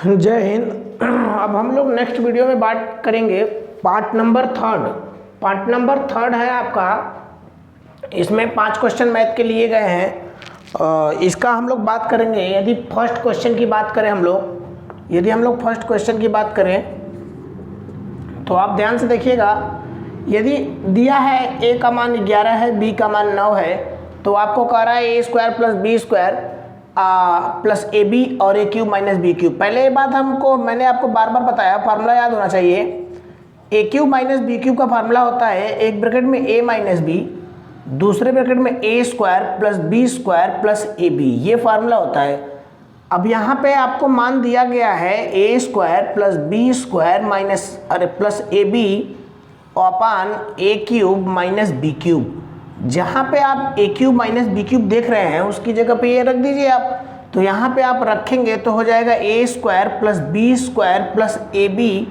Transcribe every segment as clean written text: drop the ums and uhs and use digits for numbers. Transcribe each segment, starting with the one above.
जय हिंद। अब हम लोग नेक्स्ट वीडियो में बात करेंगे पार्ट नंबर थर्ड है आपका। इसमें 5 क्वेश्चन मैथ के लिए गए हैं। इसका हम लोग बात करेंगे। यदि फर्स्ट क्वेश्चन की बात करें यदि हम लोग फर्स्ट क्वेश्चन की बात करें तो आप ध्यान से देखिएगा। यदि दिया है a का मान 11 है, b का मान 9 है, तो आपको कह रहा है a square plus B square plus A B और A cube minus B cube. पहले ये बात मैंने आपको बार बार बताया, फार्मूला याद होना चाहिए। A cube minus B cube का फार्मूला होता है एक ब्रैकेट में a माइनस बी, दूसरे ब्रैकेट में a square plus B square plus A B, ये फार्मूला होता है। अब यहाँ पे आपको मान दिया गया है a square plus B square minus plus A B upon A cube minus B cube. जहाँ पे आप A cube minus B cube देख रहे हैं उसकी जगह पे ये रख दीजिए आप। तो यहाँ पे आप रखेंगे तो हो जाएगा a square plus B square plus A B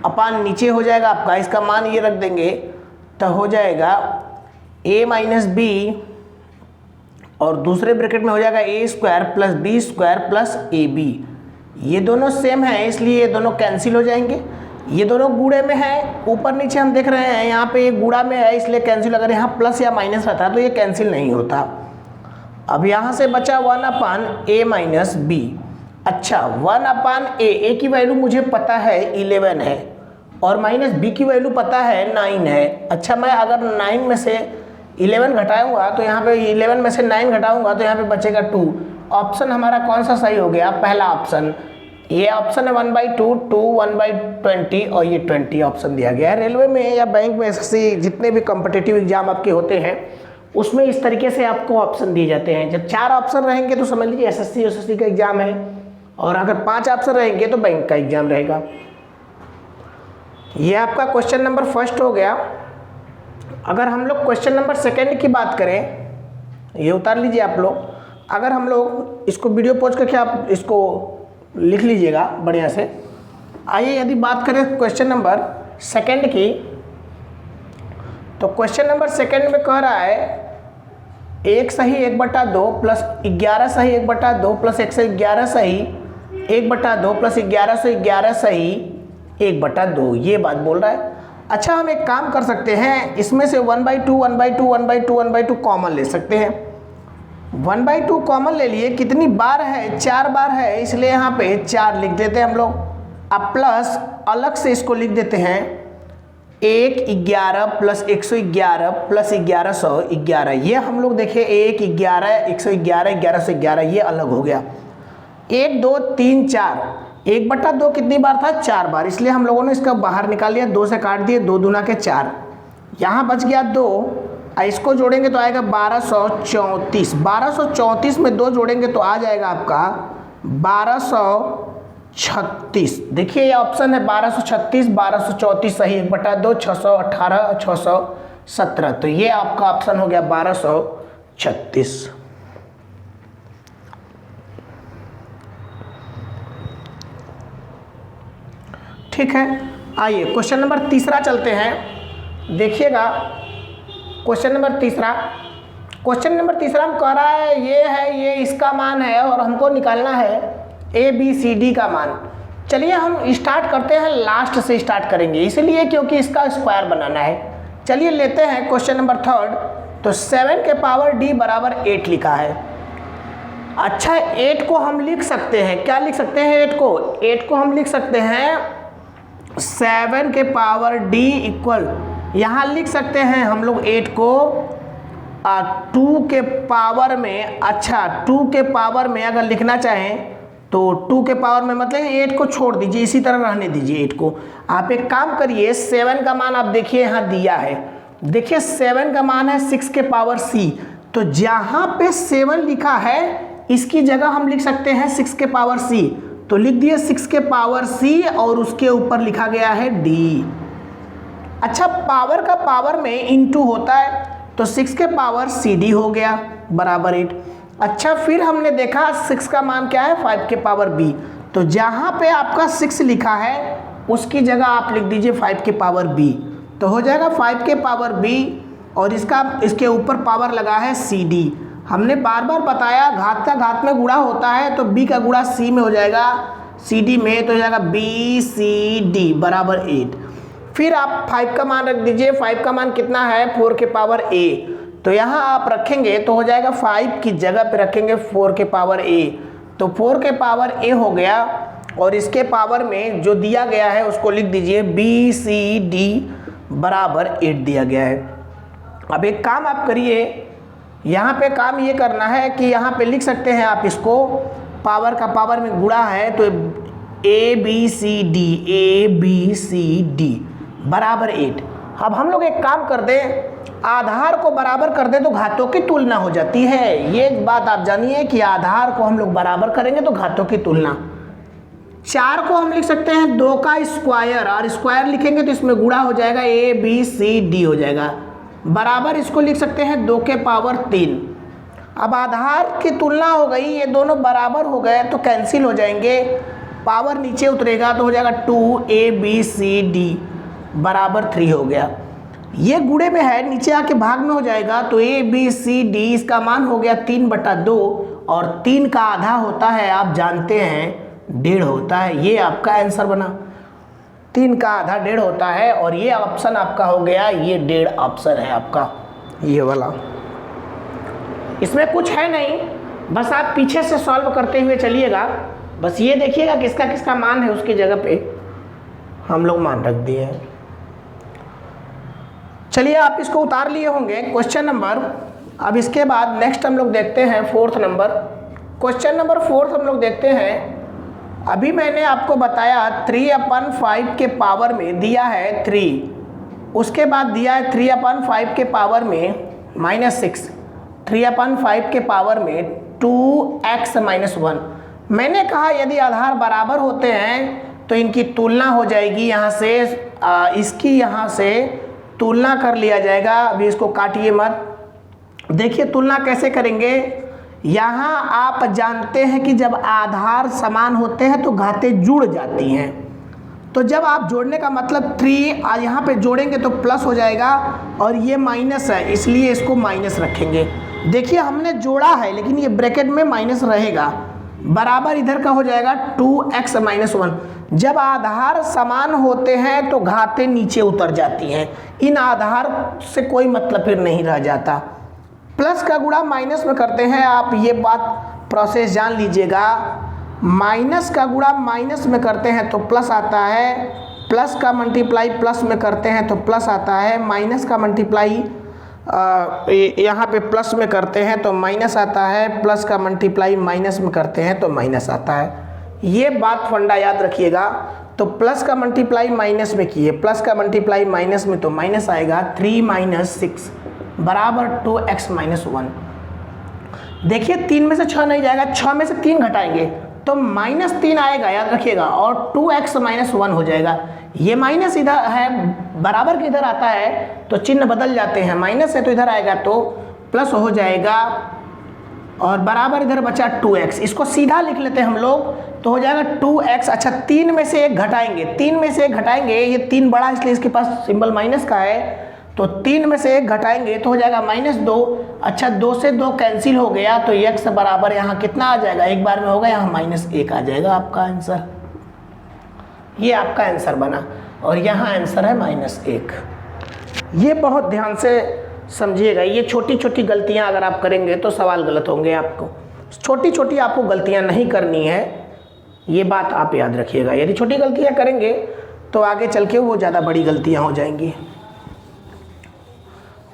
upon नीचे हो जाएगा आपका, इसका मान ये रख देंगे तो हो जाएगा a माइनस बी और दूसरे ब्रैकेट में हो जाएगा a square plus B square plus A B. ये दोनों सेम है इसलिए ये दोनों कैंसिल हो जाएंगे। ये दोनों गुणे में है, ऊपर नीचे हम देख रहे हैं, यहाँ पे ये गुणा में है इसलिए कैंसिल। अगर यहाँ प्लस या माइनस रहता तो ये कैंसिल नहीं होता। अब यहाँ से बचा 1 अपान ए माइनस बी। अच्छा, 1 अपान ए की वैल्यू मुझे पता है 11 है और माइनस बी की वैल्यू पता है 9 है। अच्छा, मैं अगर 9 में से 11 घटाऊंगा तो यहाँ पे 11 में से 9 घटाऊंगा तो यहाँ पे बचेगा 2। ऑप्शन हमारा कौन सा सही हो गया? पहला ऑप्शन। ये ऑप्शन है 1/2, 2 1/20 और ये 20 ऑप्शन दिया गया है। रेलवे में या बैंक में एसएससी जितने भी कॉम्पिटिटिव एग्जाम आपके होते हैं उसमें इस तरीके से आपको ऑप्शन दिए जाते हैं। जब 4 ऑप्शन रहेंगे तो समझ लीजिए एसएससी का एग्जाम है, और अगर 5 ऑप्शन रहेंगे तो बैंक का एग्जाम रहेगा। ये आपका क्वेश्चन नंबर फर्स्ट हो गया। अगर हम लोग क्वेश्चन नंबर सेकेंड की बात करें, ये उतार लीजिए आप लोग। अगर हम लोग इसको वीडियो पॉज करके आप इसको लिख लीजिएगा बढ़िया से। आइए यदि बात करें क्वेश्चन नंबर सेकंड की, तो क्वेश्चन नंबर सेकंड में कह रहा है 1 सही 1/2 प्लस 11 सही 1/2 प्लस 111 सही 1/2 प्लस 1111 सही 1/2, ये बात बोल रहा है। अच्छा, हम एक काम कर सकते हैं, इसमें से 1/2 1/2 1/2 1/2 कॉमन ले सकते हैं। 1/2 कॉमन ले लिए, कितनी बार है? 4 बार है, इसलिए यहाँ पे 4 लिख देते हैं हम लोग। अब प्लस अलग से इसको लिख देते हैं 1 11 प्लस 111 प्लस 1111। ये हम लोग देखें 1 11 111 1111, ये अलग हो गया। 1 2 3 4, 1/2 कितनी बार था? 4 बार, इसलिए हम लोगों ने इसका बाहर निकाल लिया, 2 से काट दिए, 2 दूना के 4, यहाँ बच गया 2। इसको जोड़ेंगे तो आएगा 1234। 1234 में 2 जोड़ेंगे तो आ जाएगा आपका 1236। देखिए ये ऑप्शन है 1236 1234 सही 1/2 618 617, तो ये आपका ऑप्शन हो गया 1236। ठीक है, आइए क्वेश्चन नंबर तीसरा चलते हैं। देखिएगा क्वेश्चन नंबर तीसरा हम कह रहा है ये इसका मान है और हमको निकालना है ए बी सी डी का मान। चलिए हम स्टार्ट करते हैं, लास्ट से स्टार्ट करेंगे इसलिए क्योंकि इसका स्क्वायर बनाना है। चलिए लेते हैं क्वेश्चन नंबर थर्ड। तो 7 के पावर डी बराबर 8 लिखा है। अच्छा, 8 को हम लिख सकते हैं, क्या लिख सकते हैं? 8 को हम लिख सकते हैं 7 के पावर डी इक्वल, यहाँ लिख सकते हैं हम लोग 8 को 2 के पावर में। अच्छा, 2 के पावर में अगर लिखना चाहें तो 2 के पावर में मतलब 8 को छोड़ दीजिए, इसी तरह रहने दीजिए 8 को। आप एक काम करिए, 7 का मान आप देखिए यहाँ दिया है। देखिए 7 का मान है 6 के पावर c, तो जहाँ पे 7 लिखा है इसकी जगह हम लिख सकते हैं 6 के पावर c। तो लिख दिए 6 के पावर c और उसके ऊपर लिखा गया है d। अच्छा, पावर का पावर में इनटू होता है तो 6 के पावर cd हो गया बराबर 8। अच्छा, फिर हमने देखा 6 का मान क्या है? 5 के पावर b, तो जहाँ पे आपका 6 लिखा है उसकी जगह आप लिख दीजिए 5 के पावर b, तो हो जाएगा 5 के पावर b और इसके ऊपर पावर लगा है cd। हमने बार बार बताया घात का घात में गुणा होता है तो b का गुणा c में हो जाएगा CD में, तो हो जाएगा BCD बराबर 8। फिर आप 5 का मान रख दीजिए। 5 का मान कितना है? 4 के पावर A। तो यहाँ आप रखेंगे तो हो जाएगा 5 की जगह पे रखेंगे 4 के पावर A, तो 4 के पावर A हो गया। और इसके पावर में जो दिया गया है उसको लिख दीजिए BCD बराबर 8 दिया गया है। अब एक काम आप करिए, यहाँ पे काम ये करना है कि यहाँ पे लिख सकते हैं आप इसको, पावर का पावर में गुणा है तो ABCD बराबर 8। अब हम लोग एक काम कर दें, आधार को बराबर कर दें तो घातों की तुलना हो जाती है। ये बात आप जानिए कि आधार को हम लोग बराबर करेंगे तो घातों की तुलना। 4 को हम लिख सकते हैं 2 का स्क्वायर, और स्क्वायर लिखेंगे तो इसमें गुणा हो जाएगा ABCD हो जाएगा, बराबर इसको लिख सकते हैं 2 के पावर 3। अब आधार की तुलना हो गई, ये दोनों बराबर हो गए तो कैंसिल हो जाएंगे, पावर नीचे उतरेगा तो हो जाएगा 2ABCD बराबर 3 हो गया। ये गुणे में है, नीचे आके भाग में हो जाएगा तो ABCD इसका मान हो गया 3/2, और 3 का आधा होता है आप जानते हैं 1.5 होता है। ये आपका आंसर बना, 3 का आधा 1.5 होता है, और ये ऑप्शन आपका हो गया, ये 1.5 ऑप्शन है आपका ये वाला। इसमें कुछ है नहीं, बस आप पीछे से सॉल्व करते हुए चलिएगा। बस ये देखिएगा किसका किसका मान है, उसकी जगह पे हम लोग मान रख दिए हैं। चलिए आप इसको उतार लिए होंगे क्वेश्चन नंबर। अब इसके बाद नेक्स्ट हम लोग देखते हैं 4th नंबर। क्वेश्चन नंबर 4 हम लोग देखते हैं। अभी मैंने आपको बताया 3/5 के पावर में दिया है 3, उसके बाद दिया है 3/5 के पावर में -6, 3/5 के पावर में 2x - 1। मैंने कहा यदि आधार बराबर होते हैं तो इनकी तुलना हो जाएगी, यहाँ से इसकी यहाँ से तुलना कर लिया जाएगा। अभी इसको काटिए मत। देखिए तुलना कैसे करेंगे। यहाँ आप जानते हैं कि जब आधार समान होते हैं तो घातें जुड़ जाती हैं, तो जब आप जोड़ने का मतलब 3 यहाँ पे जोड़ेंगे तो प्लस हो जाएगा, और ये माइनस है इसलिए इसको माइनस रखेंगे। देखिए हमने जोड़ा है लेकिन ये ब्रैकेट में माइनस रहेगा, बराबर इधर का हो जाएगा 2x - 1। जब आधार समान होते हैं तो घातें नीचे उतर जाती हैं, इन आधार से कोई मतलब फिर नहीं रह जाता। प्लस का गुणा माइनस में करते हैं, आप ये बात प्रोसेस जान लीजिएगा। माइनस का गुणा माइनस में करते हैं तो प्लस आता है, प्लस का मल्टीप्लाई प्लस में करते हैं तो प्लस आता है, माइनस का मल्टीप्लाई यहाँ पे प्लस में करते हैं तो माइनस आता है, प्लस का मल्टीप्लाई माइनस में करते हैं तो माइनस आता है। ये बात फंडा याद रखिएगा। तो प्लस का मल्टीप्लाई माइनस में किए, प्लस का मल्टीप्लाई माइनस में तो माइनस आएगा, 3 - 6 बराबर 2x - 1। देखिए 3 में से 6 नहीं जाएगा, 6 में से 3 घटाएंगे तो -3 आएगा, याद रखिएगा, और 2x - 1 हो जाएगा। ये माइनस इधर है, बराबर के इधर आता है तो चिन्ह बदल जाते हैं, माइनस है तो इधर आएगा तो प्लस हो जाएगा, और बराबर इधर बचा 2x। इसको सीधा लिख लेते हैं हम लोग तो हो जाएगा 2x। अच्छा 3 में से 1 घटाएंगे, 3 में से 1 घटाएंगे, ये 3 बड़ा इसलिए इसके पास सिंबल माइनस का है, तो 3 में से 1 घटाएंगे तो हो जाएगा -2। अच्छा 2 से 2 कैंसिल हो गया तो x बराबर यहाँ कितना आ जाएगा, एक बार में होगा यहाँ -1 आ जाएगा आपका आंसर। ये आपका आंसर बना, और यहाँ आंसर है -1। ये बहुत ध्यान से समझिएगा, ये छोटी छोटी गलतियाँ अगर आप करेंगे तो सवाल गलत होंगे। आपको छोटी छोटी आपको गलतियाँ नहीं करनी है, ये बात आप याद रखिएगा। यदि छोटी गलतियाँ करेंगे तो आगे चल के वो ज़्यादा बड़ी गलतियाँ हो जाएंगी।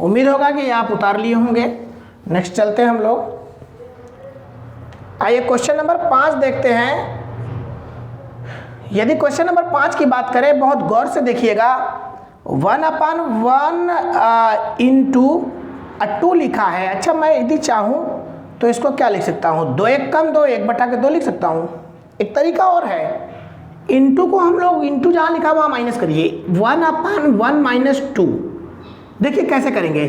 उम्मीद होगा कि आप उतार लिए होंगे। नेक्स्ट चलते हैं हम लोग। आइए क्वेश्चन नंबर 5 देखते हैं। यदि क्वेश्चन नंबर 5 की बात करें, बहुत गौर से देखिएगा। 1/1 × 2 लिखा है। अच्छा मैं यदि चाहूँ तो इसको क्या लिख सकता हूँ, 2 1 कम 2 1/2 लिख सकता हूँ। एक तरीका और है, इंटू को हम लोग इंटू जहाँ लिखा वहाँ माइनस करिए, 1/1 - 2। देखिए कैसे करेंगे,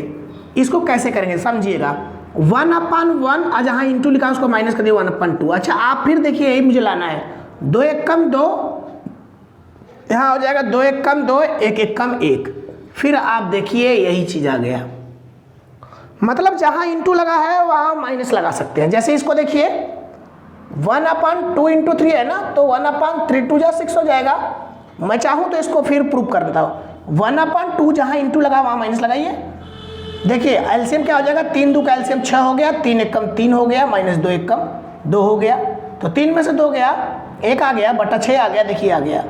इसको कैसे करेंगे समझिएगा। 1/1 जहाँ इंटू लिखा है उसको माइनस कर दिए 1/2। अच्छा आप फिर देखिए, यही मुझे लाना है, 2 1 कम 2, यहाँ हो जाएगा 2 1 कम 2 1 1 कम 1। फिर आप देखिए यही चीज़ आ गया। मतलब जहाँ इंटू लगा है वहाँ माइनस लगा सकते हैं। जैसे इसको देखिए 1/2 इंटू 3 है ना, तो 1/3 2 जा 6 हो जाएगा। मैं चाहूँ तो इसको फिर प्रूव कर देता हूँ। 1/2 जहाँ इंटू लगा वहाँ माइनस लगाइए। देखिए एलसीएम क्या हो जाएगा, 3 2 का एलसीएम 6 हो गया, 3 1 कम 3 हो गया, माइनस 2 1 कम 2 हो गया, तो 3 में से 2 गया, 1 आ गया, बटा 6 आ गया, देखिए आ गया।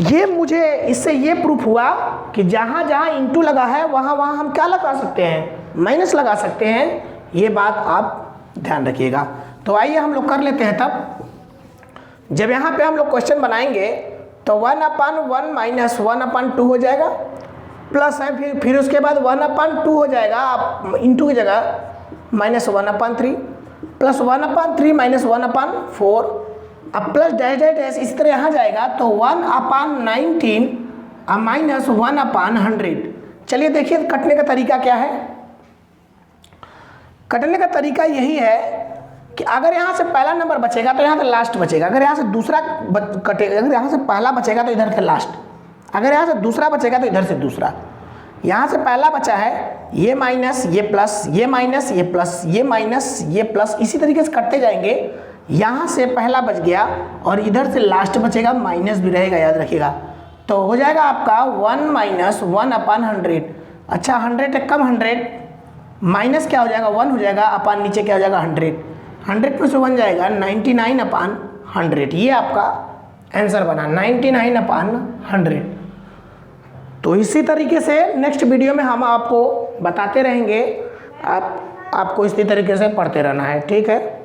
ये मुझे इससे ये प्रूफ हुआ कि जहाँ जहाँ इंटू लगा है वहाँ वहाँ हम क्या लगा सकते हैं, माइनस लगा सकते हैं। ये बात आप ध्यान रखिएगा। तो आइए हम लोग कर लेते हैं। तब जब यहाँ पे हम लोग क्वेश्चन बनाएंगे तो 1/1 माइनस 1/2 हो जाएगा, प्लस है फिर उसके बाद 1/2 हो जाएगा, आप इंटू की जगह माइनस 1/3 प्लस 1/3 माइनस 1/4, अब प्लस डैश डैश डैश इस तरह यहाँ जाएगा, तो 1/19 माइनस 1/100। चलिए देखिए कटने का तरीका क्या है। कटने का तरीका यही है कि अगर यहाँ से पहला नंबर बचेगा तो यहाँ से लास्ट बचेगा, अगर यहाँ से दूसरा कटेगा, अगर यहाँ से पहला बचेगा तो इधर से लास्ट, अगर यहाँ से दूसरा बचेगा तो इधर से दूसरा। यहाँ से पहला बचा है, ये माइनस ये प्लस, ये माइनस ये प्लस, ये माइनस ये प्लस, इसी तरीके से कटते जाएंगे। यहाँ से पहला बच गया और इधर से लास्ट बचेगा, माइनस भी रहेगा, याद रखिएगा। तो हो जाएगा आपका 1 माइनस 1/100। अच्छा 100 कम 100, माइनस क्या हो जाएगा 1 हो जाएगा, अपान नीचे क्या हो जाएगा 100, 100 में से 1 जाएगा 99/100। ये आपका आंसर बना 99/100। तो इसी तरीके से नेक्स्ट वीडियो में हम आपको बताते रहेंगे, आपको इसी तरीके से पढ़ते रहना है, ठीक है।